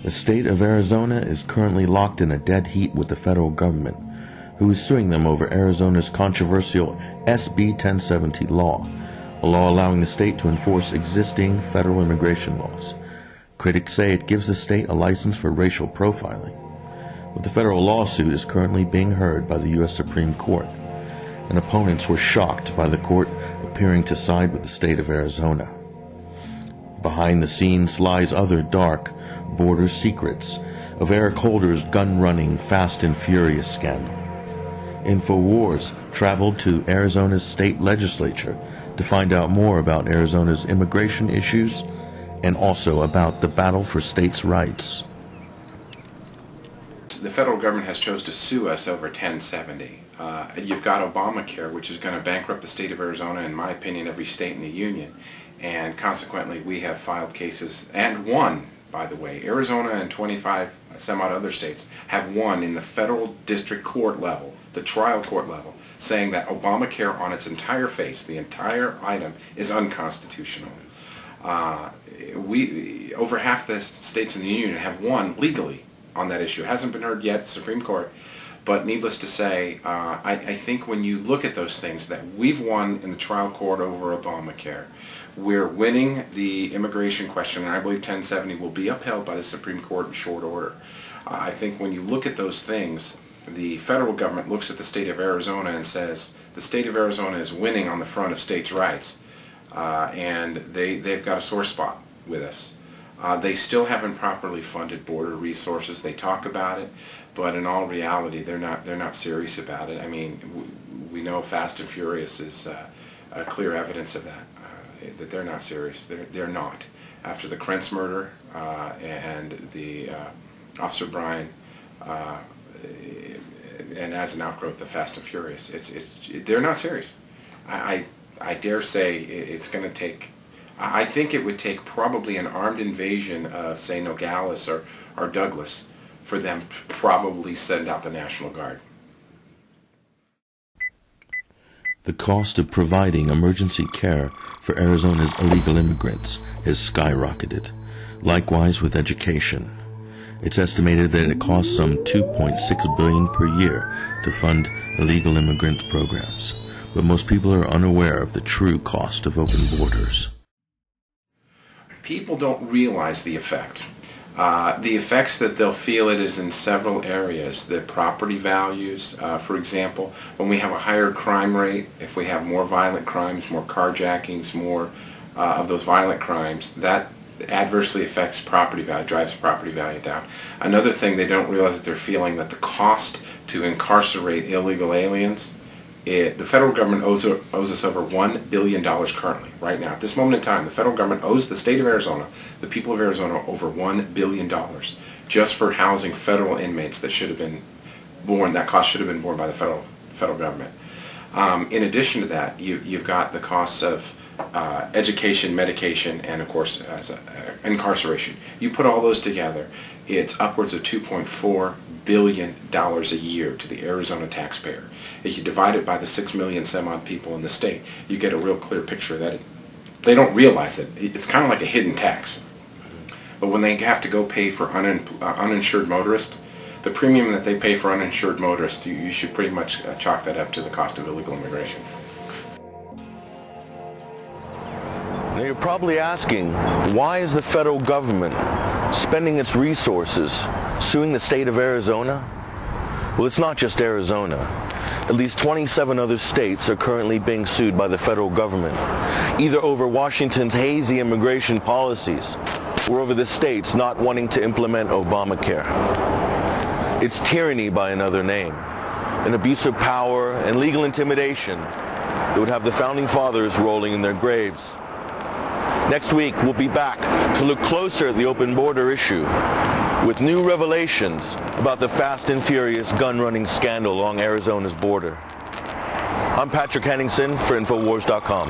The state of Arizona is currently locked in a dead heat with the federal government, who is suing them over Arizona's controversial SB 1070 law, a law allowing the state to enforce existing federal immigration laws. Critics say it gives the state a license for racial profiling. But the federal lawsuit is currently being heard by the U.S. Supreme Court, and opponents were shocked by the court appearing to side with the state of Arizona. Behind the scenes lies other dark border secrets of Eric Holder's gun-running Fast and Furious scandal. Infowars traveled to Arizona's state legislature to find out more about Arizona's immigration issues and also about the battle for states' rights. The federal government has chose to sue us over 1070. You've got Obamacare, which is going to bankrupt the state of Arizona, in my opinion, every state in the union. And consequently, we have filed cases, and won, by the way. Arizona and 25 some odd other states have won in the federal district court level, the trial court level, saying that Obamacare on its entire face, the entire item, is unconstitutional. Over half the states in the union have won legally on that issue. It hasn't been heard yet at the Supreme Court, but needless to say, I think when you look at those things, that we've won in the trial court over Obamacare. We're winning the immigration question, and I believe 1070 will be upheld by the Supreme Court in short order. I think when you look at those things, the federal government looks at the state of Arizona and says, the state of Arizona is winning on the front of states' rights, and they've got a sore spot with us. They still haven't properly funded border resources. They talk about it, but in all reality, they're not serious about it. I mean, we know Fast and Furious is clear evidence of that. That they're not serious. They're not. After the Krentz murder and the Officer Bryan, and as an outgrowth of Fast and Furious, they're not serious. I dare say it's going to take. I think it would take probably an armed invasion of, say, Nogales or Douglas for them to probably send out the National Guard. The cost of providing emergency care for Arizona's illegal immigrants has skyrocketed. Likewise with education. It's estimated that it costs some $2.6 billion per year to fund illegal immigrant programs. But most people are unaware of the true cost of open borders. People don't realize the effect. The effects that they'll feel it is in several areas. The property values, for example, when we have a higher crime rate, if we have more violent crimes, more carjackings, more of those violent crimes, that adversely affects property value, drives property value down. Another thing they don't realize that they're feeling that the cost to incarcerate illegal aliens, the federal government owes us over $1 billion currently, right now. At this moment in time, the federal government owes the state of Arizona, the people of Arizona, over $1 billion just for housing federal inmates that should have been borne, that cost should have been borne by the federal government. In addition to that, you've got the costs of education, medication, and of course incarceration. You put all those together, it's upwards of $2.4 billion a year to the Arizona taxpayer. If you divide it by the 6 million some odd people in the state, you get a real clear picture that they don't realize it. It's kind of like a hidden tax. But when they have to go pay for uninsured motorists, the premium that they pay for uninsured motorists, you should pretty much chalk that up to the cost of illegal immigration. Now you're probably asking, why is the federal government spending its resources suing the state of Arizona? Well, it's not just Arizona. At least 27 other states are currently being sued by the federal government, either over Washington's hazy immigration policies or over the states not wanting to implement Obamacare. It's tyranny by another name, an abuse of power and legal intimidation that would have the founding fathers rolling in their graves. Next week, we'll be back to look closer at the open border issue with new revelations about the Fast and Furious gun-running scandal along Arizona's border. I'm Patrick Henningsen for Infowars.com.